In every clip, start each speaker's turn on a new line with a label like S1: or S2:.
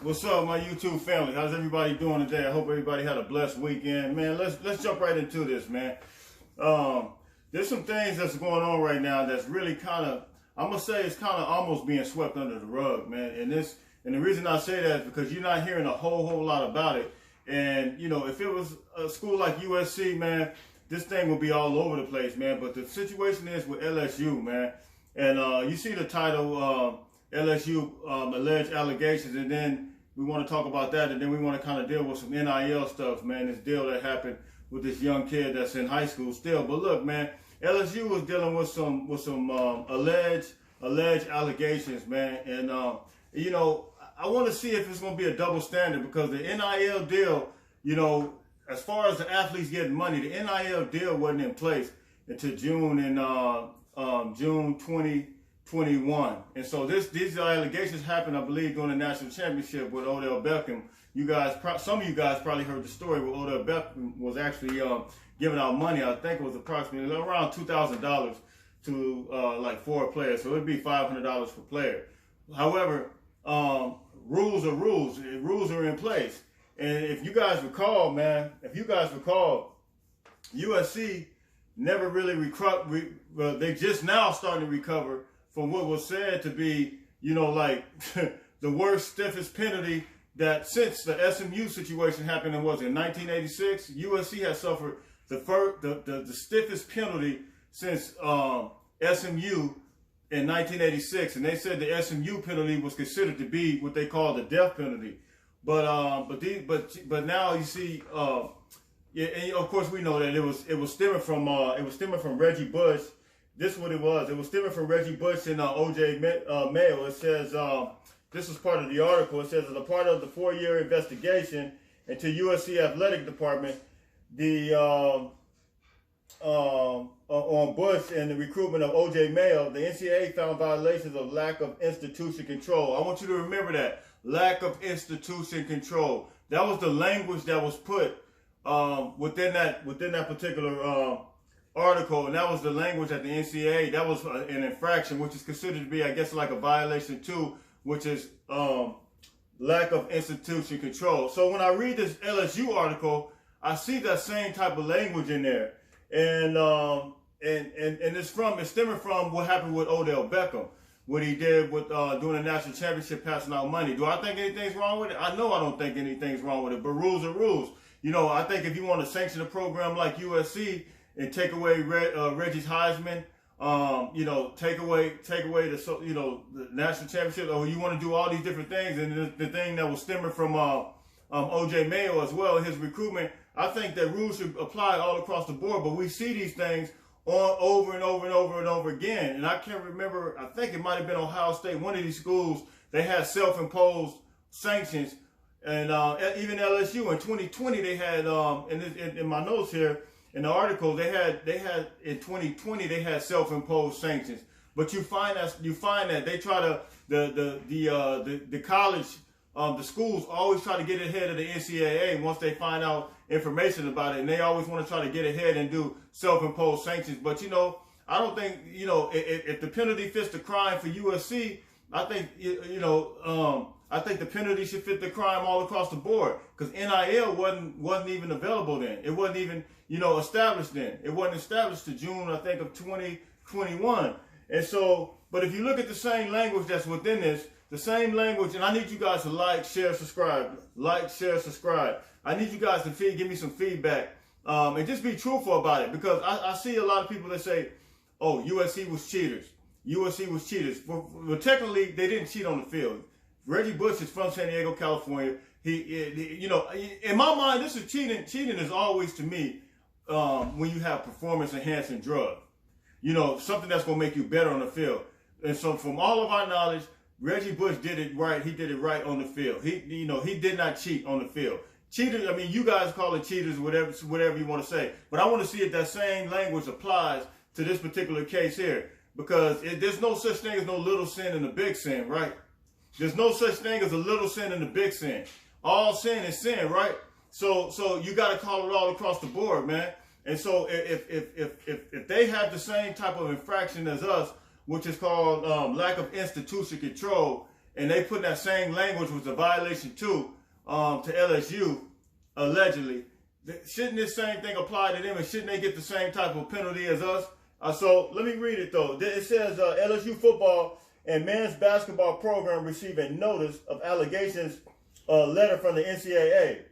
S1: What's up, my YouTube family? How's everybody doing today? I hope everybody had a blessed weekend. Man, let's jump right into this, man. There's some things that's going on right now that's really kind of, I'm gonna say it's kind of almost being swept under the rug, man. And the reason I say that is because you're not hearing a whole lot about it. And you know, if it was a school like USC, man, this thing would be all over the place, man. But the situation is with LSU, man. And you see the title, LSU alleged allegations, and then we want to talk about that, and then we want to kind of deal with some NIL stuff, man. This deal that happened with this young kid that's in high school still. But look, man, LSU was dealing with some alleged allegations, man. And you know, I want to see if it's going to be a double standard, because the NIL deal, you know, as far as the athletes getting money, the NIL deal wasn't in place until June June 2021. And so these allegations happened, I believe, during the national championship with Odell Beckham. Some of you guys probably heard the story where Odell Beckham was actually giving out money. I think it was approximately around $2,000 to like 4 players. So it'd be $500 per player. However, rules are rules. Rules are in place. And if you guys recall, man, USC never really they just now starting to recover from what was said to be, you know, like the worst, stiffest penalty that since the SMU situation happened in 1986, USC has suffered the stiffest penalty since SMU in 1986, and they said the SMU penalty was considered to be what they call the death penalty. But now you see, yeah, and of course we know that it was stemming from Reggie Bush. This is what it was. It was stemming from Reggie Bush and O.J. Mayo. It says, this is part of the article. It says, as a part of the 4-year investigation into USC athletic department, on Bush and the recruitment of O.J. Mayo, the NCAA found violations of lack of institution control. I want you to remember that. Lack of institution control. That was the language that was put within that particular article, and that was the language at the NCAA. That was an infraction, which is considered to be, I guess, like a violation too, which is lack of institution control. So when I read this LSU article, I see that same type of language in there, and it's stemming from what happened with Odell Beckham, what he did with doing the national championship, passing out money. Do I think anything's wrong with it? I know I don't think anything's wrong with it, but rules are rules. You know, I think if you want to sanction a program like USC and take away Reggie's Heisman, you know, take away the national championship, or you want to do all these different things, and the thing that was stemming from O.J. Mayo as well, his recruitment, I think that rules should apply all across the board. But we see these things over and over again. And I can't remember, I think it might have been Ohio State, one of these schools, they had self-imposed sanctions. And even LSU in 2020, they had, in my notes here, in the article, they had in 2020 they had self-imposed sanctions. But you find that they try to the college, the schools always try to get ahead of the NCAA once they find out information about it, and they always want to try to get ahead and do self-imposed sanctions. But you know, I don't think, you know, if the penalty fits the crime for USC, I think I think the penalty should fit the crime all across the board, because NIL wasn't even available then. It wasn't even, you know, established then. It wasn't established to June, I think, of 2021. And so, but if you look at the same language that's within this, the same language, and I need you guys to like, share, subscribe. Like, share, subscribe. I need you guys to give me some feedback, and just be truthful about it, because I see a lot of people that say, oh, USC was cheaters. USC was cheaters. Well, technically, they didn't cheat on the field. Reggie Bush is from San Diego, California. He, you know, in my mind, this is cheating. Cheating is always, to me, when you have performance-enhancing drug. You know, something that's going to make you better on the field. And so from all of our knowledge, Reggie Bush did it right. He did it right on the field. He did not cheat on the field. Cheaters, I mean, you guys call it cheaters, whatever you want to say. But I want to see if that same language applies to this particular case here. Because there's no such thing as no little sin and a big sin, right? There's no such thing as a little sin and a big sin. All sin is sin, right? So you got to call it all across the board, man. And so if they have the same type of infraction as us, which is called lack of institution control, and they put that same language was a violation too to LSU, allegedly. Shouldn't this same thing apply to them, and shouldn't they get the same type of penalty as us? So let me read it though. It says LSU football and men's basketball program receive a notice of allegations letter from the NCAA.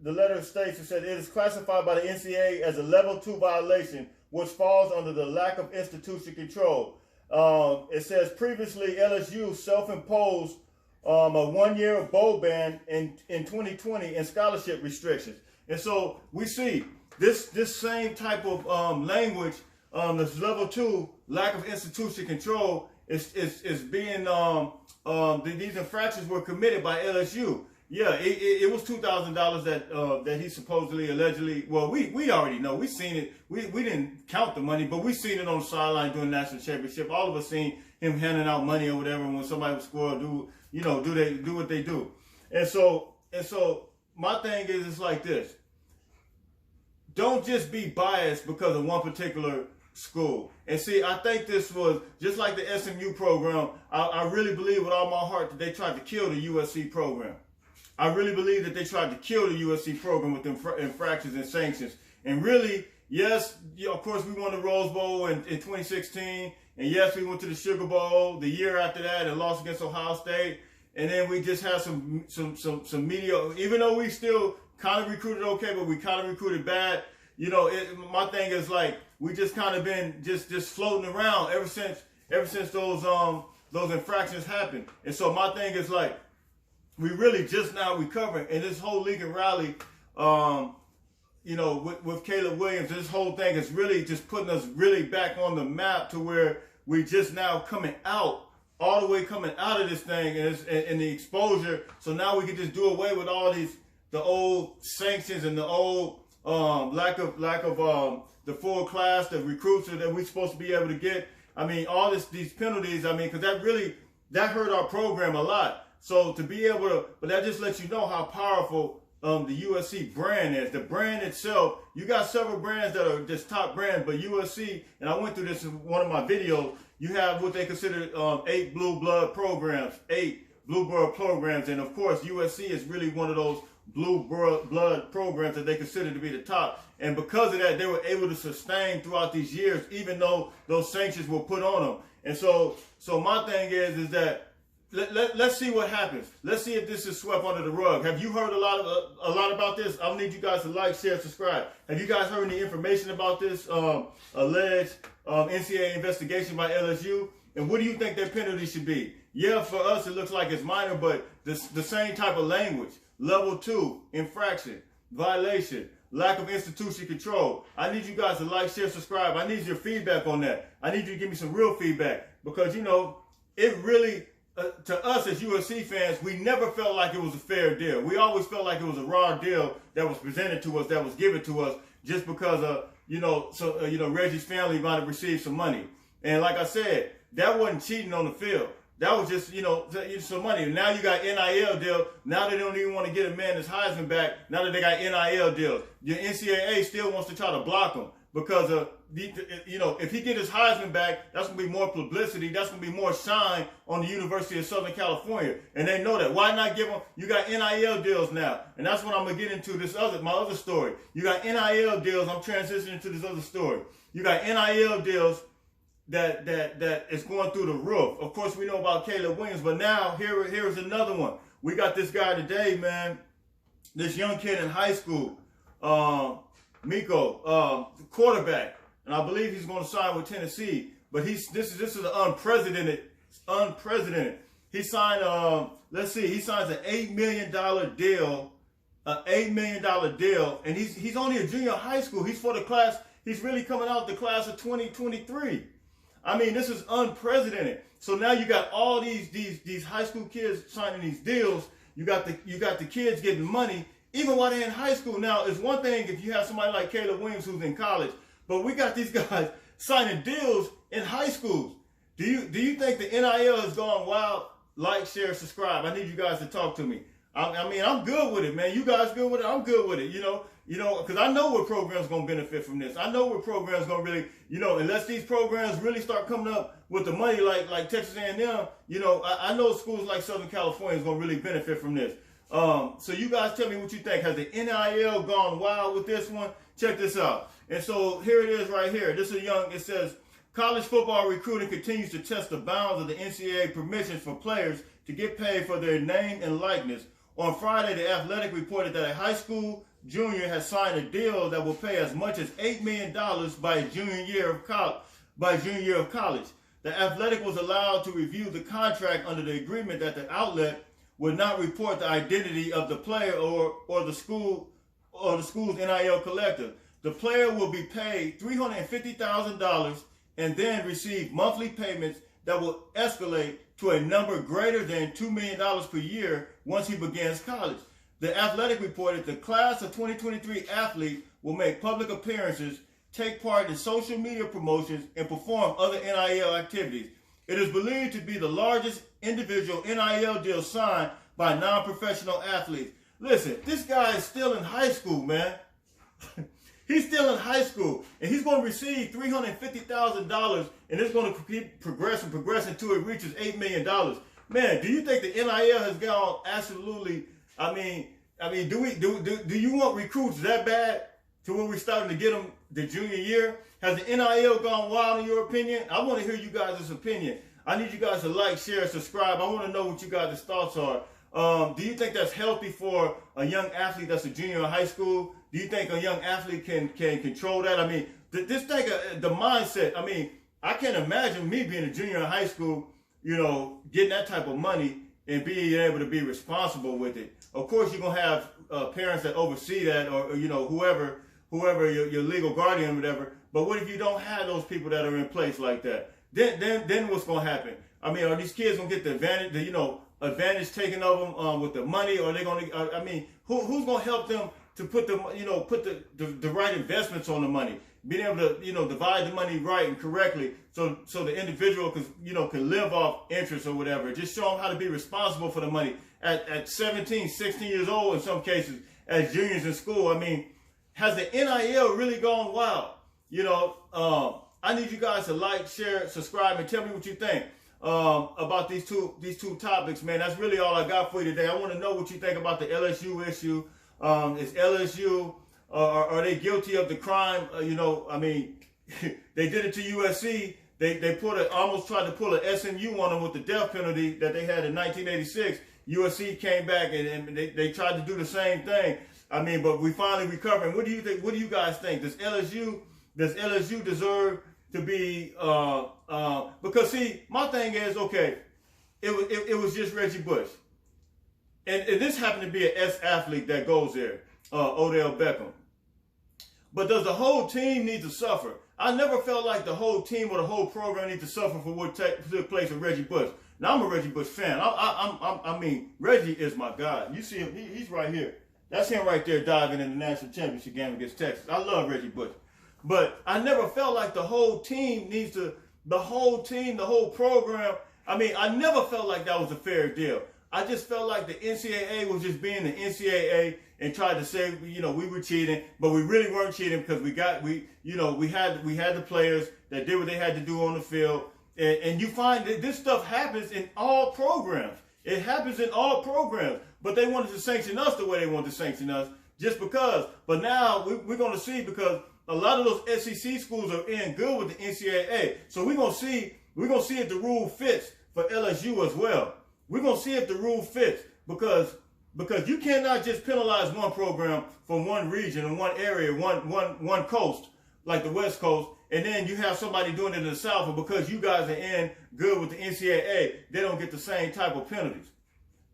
S1: The letter states, it said it is classified by the NCAA as a level 2 violation, which falls under the lack of institution control. It says previously LSU self-imposed a 1-year bowl ban in 2020 and scholarship restrictions. And so we see this same type of language, this level 2 lack of institution control is being these infractions were committed by LSU. Yeah, it was $2,000 that he supposedly, allegedly. Well, we already know. We seen it. We didn't count the money, but we seen it on the sideline during the national championship. All of us seen him handing out money or whatever when somebody would score. Do what they do. And so my thing is, it's like this. Don't just be biased because of one particular school. And see, I think this was just like the SMU program. I really believe with all my heart that they tried to kill the USC program. I really believe that they tried to kill the USC program with infractions and sanctions. And really, yes, of course, we won the Rose Bowl in 2016. And yes, we went to the Sugar Bowl the year after that and lost against Ohio State. And then we just had some media, even though we still kind of recruited okay, but we kind of recruited bad. You know, my thing is like, we just kind of been just floating around ever since those infractions happened. And so my thing is like, we really just now recovering, and this whole league and rally, with Caleb Williams, this whole thing is really just putting us really back on the map to where we just now coming out, all the way coming out of this thing and the exposure. So now we can just do away with all the old sanctions and the old lack of the full class, the recruits that we're supposed to be able to get. I mean, all these penalties. I mean, because that hurt our program a lot. So to be able to, but that just lets you know how powerful the USC brand is. The brand itself, you got several brands that are just top brands, but USC, and I went through this in one of my videos, you have what they consider 8 blue blood programs, 8 blue blood programs. And of course, USC is really one of those blue blood programs that they consider to be the top. And because of that, they were able to sustain throughout these years, even though those sanctions were put on them. And so my thing is that let's see what happens. Let's see if this is swept under the rug. Have you heard a lot about this? I need you guys to like, share, subscribe. Have you guys heard any information about this alleged NCAA investigation by LSU? And what do you think their penalty should be? Yeah, for us it looks like it's minor, but the same type of language. Level 2, infraction, violation, lack of institution control. I need you guys to like, share, subscribe. I need your feedback on that. I need you to give me some real feedback because, it really... to us as USC fans, we never felt like it was a fair deal. We always felt like it was a raw deal that was presented to us, that was given to us, just because Reggie's family might have received some money. And like I said, that wasn't cheating on the field. That was just some money. Now you got NIL deal. Now they don't even want to get a man his Heisman back. Now that they got NIL deals, the NCAA still wants to try to block him because if he get his Heisman back, that's gonna be more publicity. That's gonna be more shine on the University of Southern California, and they know that. Why not give them? You got NIL deals now, and that's what I'm gonna get into. My other story. You got NIL deals. I'm transitioning to this other story. You got NIL deals that is going through the roof. Of course, we know about Caleb Williams, but now here's another one. We got this guy today, man. This young kid in high school, Miko, quarterback. And I believe he's going to sign with Tennessee, but this is an unprecedented. He signed he signs an $8 million deal, and he's only a junior high school. He's for the class. He's really coming out the class of 2023. I mean, this is unprecedented. So now you got all these high school kids signing these deals. You got the kids getting money even while they're in high school. Now, it's one thing if you have somebody like Caleb Williams who's in college. But we got these guys signing deals in high schools. Do you think the NIL is going wild? Like, share, subscribe. I need you guys to talk to me. I mean, I'm good with it, man. You guys good with it? I'm good with it. Because I know what programs gonna benefit from this. I know what programs gonna really, unless these programs really start coming up with the money like Texas A&M, I know schools like Southern California is gonna really benefit from this. So you guys tell me what you think. Has the NIL gone wild with this one? Check this out. And so here it is right here. This is it says, college football recruiting continues to test the bounds of the NCAA permissions for players to get paid for their name and likeness. On Friday, The Athletic reported that a high school junior has signed a deal that will pay as much as $8 million by junior year of college. The Athletic was allowed to review the contract under the agreement that the outlet would not report the identity of the player or the school's NIL collector. The player will be paid $350,000 and then receive monthly payments that will escalate to a number greater than $2 million per year once he begins college. The Athletic reported the class of 2023 athlete will make public appearances, take part in social media promotions, and perform other NIL activities. It is believed to be the largest individual NIL deal signed by non-professional athletes. Listen, this guy is still in high school, man. He's still in high school, and he's going to receive $350,000, and it's going to keep progressing until it reaches $8 million. Man, do you think the NIL has gone absolutely? I mean, do you want recruits that bad to where we're starting to get them the junior year? Has the NIL gone wild in your opinion? I want to hear you guys' opinion. I need you guys to like, share, subscribe. I want to know what you guys' thoughts are. Do you think that's healthy for a young athlete that's a junior in high school? Do you think a young athlete can control that? I mean, this thing, the mindset, I mean, I can't imagine me being a junior in high school, getting that type of money and being able to be responsible with it. Of course, you're going to have parents that oversee that or whoever your legal guardian or whatever. But what if you don't have those people that are in place like that? Then what's going to happen? I mean, are these kids going to get the advantage, advantage taken of them with the money, or are they going to, who's going to help them to put the right investments on the money, being able to, divide the money right and correctly so the individual can live off interest or whatever. Just show them how to be responsible for the money at 17, 16 years old in some cases as juniors in school. I mean, has the NIL really gone wild? I need you guys to like, share, subscribe, and tell me what you think about these two topics, man. That's really all I got for you today. I want to know what you think about the LSU issue. Is LSU, are they guilty of the crime? They did it to USC. They almost tried to pull a SMU on them with the death penalty that they had in 1986. USC came back and they tried to do the same thing. But we finally recovered. What do you think? What do you guys think? Does LSU deserve to be? Because see, my thing is, okay, it was just Reggie Bush. And this happened to be an S-athlete that goes there, Odell Beckham. But does the whole team need to suffer? I never felt like the whole team or the whole program needs to suffer for what took place with Reggie Bush. Now, I'm a Reggie Bush fan. Reggie is my guy. You see him, he's right here. That's him right there diving in the national championship game against Texas. I love Reggie Bush. But I never felt like the whole team needs to, the whole program. I never felt like that was a fair deal. I just felt like the NCAA was just being the NCAA and tried to say, we were cheating, but we really weren't cheating because we had the players that did what they had to do on the field. And you find that this stuff happens in all programs. It happens in all programs, but they wanted to sanction us the way they wanted to sanction us just because. But now we're going to see, because a lot of those SEC schools are in good with the NCAA. So we're going to see if the rule fits for LSU as well. We're going to see if the rule fits, because you cannot just penalize one program from one region and one area, one coast, like the West Coast, and then you have somebody doing it in the South, and because you guys are in good with the NCAA, they don't get the same type of penalties.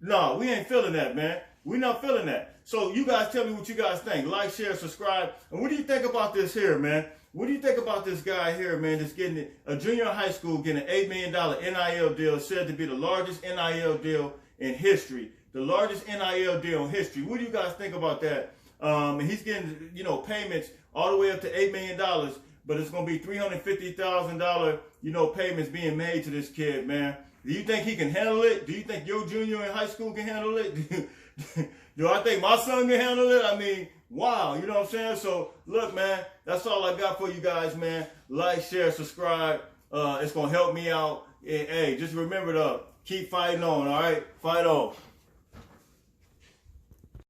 S1: No, we ain't feeling that, man. We're not feeling that. So you guys tell me what you guys think. Like, share, subscribe. And what do you think about this here, man? What do you think about this guy here, man, that's getting a junior in high school, getting an $8 million NIL deal, said to be the largest NIL deal in history? The largest NIL deal in history. What do you guys think about that? And he's getting, payments all the way up to $8 million, but it's going to be $350,000, payments being made to this kid, man. Do you think he can handle it? Do you think your junior in high school can handle it? Do I think my son can handle it? I mean, wow, you know what I'm saying? So, look, man, that's all I got for you guys, man. Like, share, subscribe. It's going to help me out. And, hey, just remember to keep fighting on, all right? Fight on.